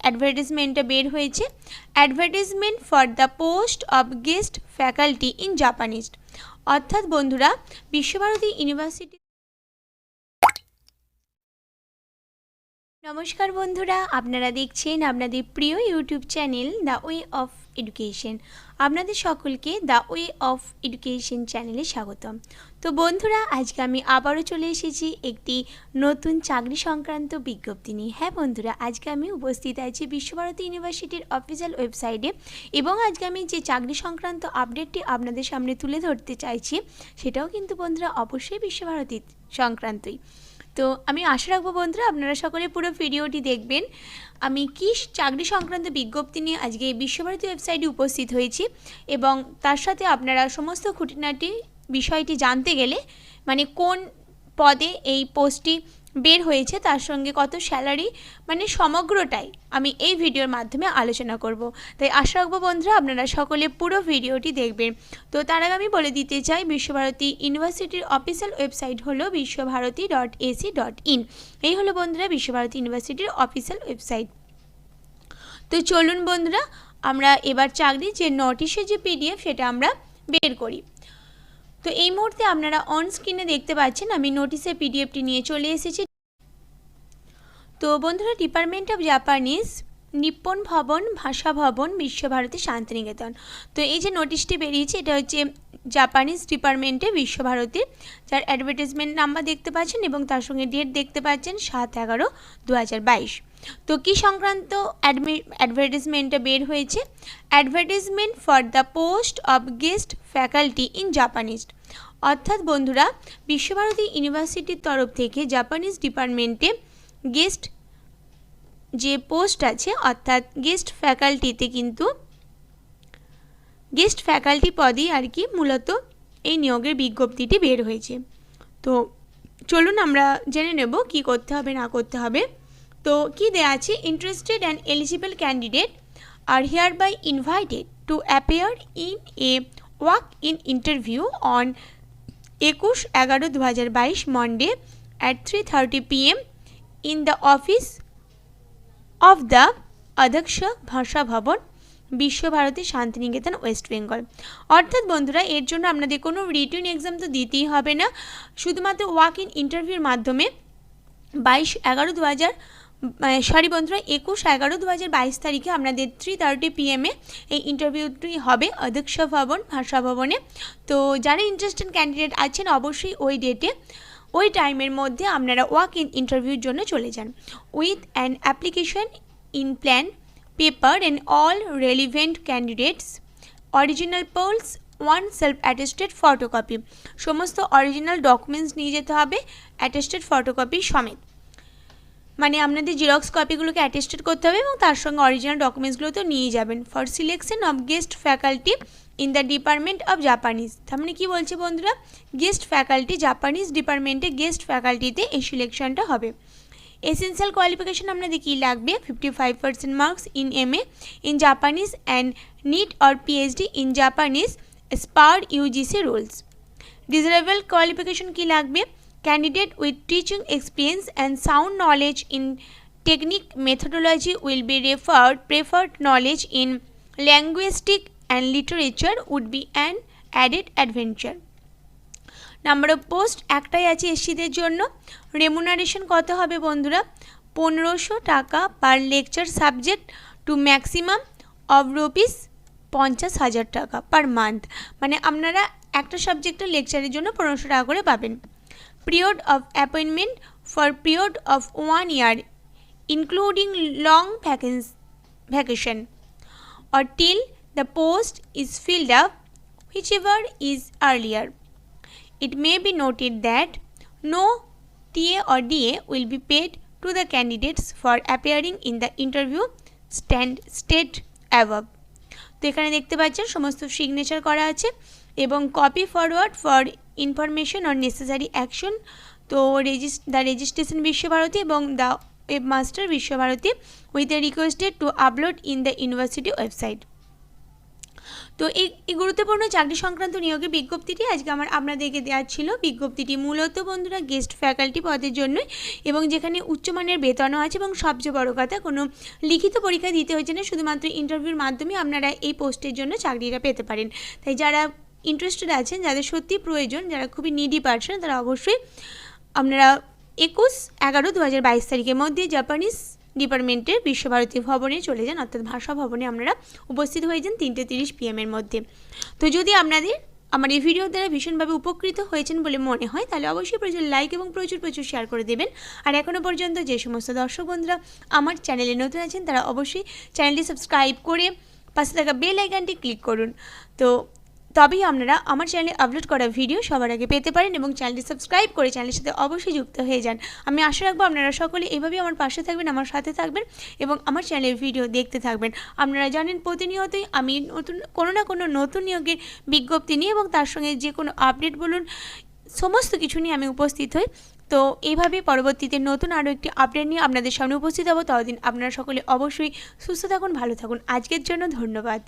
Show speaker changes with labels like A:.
A: অ্যাডভার্টাইজমেন্টটা বের হয়েছে, advertisement for the post of guest faculty in Japanese. অর্থাৎ বন্ধুরা বিশ্বভারতী ইউনিভার্সিটি। নমস্কার বন্ধুরা, আপনারা দেখছেন আপনাদের প্রিয় YouTube channel the way of education. আপনাদের সকলকে দ্য ওয়ে অফ এডুকেশন চ্যানেলে স্বাগতম। তো বন্ধুরা, আজকে আমি আবারও চলে এসেছি একটি নতুন চাকরি সংক্রান্ত বিজ্ঞপ্তি নিয়ে। হ্যাঁ বন্ধুরা, আজকে আমি উপস্থিত আছি বিশ্বভারতী ইউনিভার্সিটির অফিসিয়াল ওয়েবসাইটে, এবং আজকে আমি যে চাকরি সংক্রান্ত আপডেটটি আপনাদের সামনে তুলে ধরতে চাইছি সেটাও কিন্তু বন্ধুরা অবশ্যই বিশ্বভারতী সংক্রান্তই। তো আমি আশা রাখবো বন্ধুরা আপনারা সকলে পুরো ভিডিওটি দেখবেন। আমি কি চাকরি সংক্রান্ত বিজ্ঞপ্তি নিয়ে আজকে বিশ্বভারতী ওয়েবসাইটে উপস্থিত হয়েছি, এবং তার সাথে আপনারা সমস্ত খুঁটিনাটি বিষয়টি জানতে গেলে মানে কোন পদে এই পোস্টটি বের হয়েছে, তার সঙ্গে কত স্যালারি, মানে সমগ্রটাই আমি এই ভিডিওর মাধ্যমে আলোচনা করব। তাই আশা রাখবো বন্ধুরা আপনারা সকলে পুরো ভিডিওটি দেখবেন। তো তার আগে আমি বলে দিতে চাই, বিশ্বভারতী ইউনিভার্সিটির অফিসিয়াল ওয়েবসাইট হলো bisvabharati.ac.in। এই হলো বন্ধুরা বিশ্বভারতী ইউনিভার্সিটির অফিসিয়াল ওয়েবসাইট। তো চলুন বন্ধুরা আমরা এবার চাকরির যে নোটিশের যে পিডিএফ সেটা আমরা বের করি। তো এই মুহূর্তে আপনারা অন স্ক্রিনে দেখতে পাচ্ছেন আমি নোটিশের পিডিএফটি নিয়ে চলে এসেছি। তো বন্ধুরা, ডিপার্টমেন্ট অফ জাপানিজ, নিপ্পন ভবন, ভাষা ভবন, বিশ্বভারতী শান্তিনিকেতন। তো এই যে নোটিশটি বেরিয়েছে এটা হচ্ছে জাপানিজ ডিপার্টমেন্টে বিশ্বভারতীর, যার অ্যাডভার্টাইজমেন্ট নাম্বার দেখতে পাচ্ছেন এবং তার সঙ্গে ডেট দেখতে পাচ্ছেন 7/11/2022। তো কী সংক্রান্ত অ্যাডভার্টাইজমেন্টটা বের হয়েছে? Advertisement for the post of guest faculty in Japanese. অর্থাৎ বন্ধুরা বিশ্বভারতী ইউনিভার্সিটির তরফ থেকে জাপানিজ ডিপার্টমেন্টে গেস্ট যে পোস্ট আছে অর্থাৎ গেস্ট ফ্যাকাল্টিতে কিন্তু গেস্ট ফ্যাকাল্টি পদেই আর কি মূলত এই নিয়োগের বিজ্ঞপ্তিটি বের হয়েছে। তো চলুন আমরা জেনে নেব কি করতে হবে না করতে হবে। তো কি দেয়া আছে? Interested and eligible candidate are hereby invited to appear in a walk in interview on 21/11/2022 Monday at 3:30 PM in the office of the অধ্যক্ষ ভাষা ভবন, বিশ্বভারতী শান্তিনিকেতন, ওয়েস্ট বেঙ্গল। অর্থাৎ বন্ধুরা এর জন্য আপনাদের কোনো রিটেন এক্সাম তো দিতেই হবে না, শুধুমাত্র ওয়াক ইন ইন্টারভিউর মাধ্যমে 21/11/2022 তারিখে আপনাদের 3:30 PM এই ইন্টারভিউটি হবে অধ্যক্ষ ভবন, ভাষা ভবনে। তো যারা ইন্টারেস্টেড ক্যান্ডিডেট আছেন অবশ্যই ওই ডেটে ওই টাইমের মধ্যে আপনারা ওয়াক ইন ইন্টারভিউর জন্য চলে যান with an application in plain paper and all relevant candidates original polls, one self attested photocopy. সমস্ত অরিজিনাল ডকুমেন্টস নিয়ে যেতে হবে অ্যাটেস্টেড ফটোকপি সমেত, মানে আপনাদের জিরক্স কপিগুলোকে অ্যাটেস্টেড করতে হবে এবং তার সঙ্গে অরিজিনাল ডকুমেন্টসগুলো তো নিয়ে যাবেন। For selection of guest faculty in the department of Japanese. তার মানে কী বলছে বন্ধুরা, গেস্ট ফ্যাকাল্টি জাপানিজ ডিপার্টমেন্টে গেস্ট ফ্যাকাল্টিতে এই সিলেকশনটা হবে। এসেন্সিয়াল কোয়ালিফিকেশন আপনাদের কী লাগবে? 55% marks in MA in Japanese and NET or PhD in Japanese as per UGC rules. Desirable qualification কী লাগবে? Candidate with teaching experience and sound knowledge in technique methodology will be preferred knowledge in linguistic and literature would be an added adventure. Number of post একটাই আছে এসসিদের জন্য। Remuneration কত হবে বন্ধুরা? 1500 টাকা per lecture subject to maximum of ₹50,000 টাকা per month, মানে আপনারা একটা সাবজেক্টের লেকচারের জন্য 1500 টাকা করে পাবেন। Period of appointment for period of 1 year including long vacation or till the post is filled up, whichever is earlier. It may be noted that no TA or DA will be paid to the candidates for appearing in the interview state above. তো এখানে দেখতে পাচ্ছেন সমস্ত signature করা আছে এবং copy forward for information or necessary action. তো the registration Visva Bharati এবং the webmaster Visva Bharati with a requested to upload in the university website. তো এই গুরুত্বপূর্ণ চাকরি সংক্রান্ত নিয়োগের বিজ্ঞপ্তিটি আজকে আপনাদেরকে দেওয়ার ছিল। বিজ্ঞপ্তিটি মূলত বন্ধুরা গেস্ট ফ্যাকাল্টি পদের জন্যই, এবং যেখানে উচ্চমানের বেতনও আছে, এবং সবচেয়ে বড় কথা কোনো লিখিত পরীক্ষা দিতে হয়েছে না, শুধুমাত্র ইন্টারভিউর মাধ্যমে আপনারা এই পোস্টের জন্য চাকরিটা পেতে পারেন। তাই যারা ইন্টারেস্টেড আছেন, যাদের সত্যি প্রয়োজন, যারা খুবই নিডি পারসন, তারা অবশ্যই আপনারা 21/11/2022 তারিখের মধ্যে জাপানিজ ডিপার্টমেন্টের বিশ্বভারতী ভবনে চলে যান, অর্থাৎ ভাষা ভবনে আপনারা উপস্থিত হয়ে যান 3:30 PM মধ্যে। তো যদি আপনাদের আমার এই ভিডিও দ্বারা ভীষণভাবে উপকৃত হয়েছেন বলে মনে হয়, তাহলে অবশ্যই প্রচুর লাইক এবং প্রচুর শেয়ার করে দেবেন। আর এখনও পর্যন্ত যে সমস্ত দর্শক বন্ধুরা আমার চ্যানেলে নতুন আছেন, তারা অবশ্যই চ্যানেলটি সাবস্ক্রাইব করে পাশে থাকা বেল আইকনটি ক্লিক করুন। তো তবেই আপনারা আমার চ্যানেলে আপলোড করা ভিডিও সবার আগে পেতে পারেন, এবং চ্যানেলটি সাবস্ক্রাইব করে চ্যানেলের সাথে অবশ্যই যুক্ত হয়ে যান। আমি আশা রাখবো আপনারা সকলে এইভাবেই আমার পাশে থাকবেন, আমার সাথে থাকবেন, এবং আমার চ্যানেলের ভিডিও দেখতে থাকবেন। আপনারা জানেন প্রতিনিয়তই আমি কোনো না কোনো নতুন নিয়োগের বিজ্ঞপ্তি নিয়ে, এবং তার সঙ্গে যে কোনো আপডেট বলুন, সমস্ত কিছু নিয়ে আমি উপস্থিত হই। তো এইভাবে পরবর্তীতে নতুন আরও একটি আপডেট নিয়ে আপনাদের সামনে উপস্থিত হব। ততদিন আপনারা সকলে অবশ্যই সুস্থ থাকুন, ভালো থাকুন। আজকের জন্য ধন্যবাদ।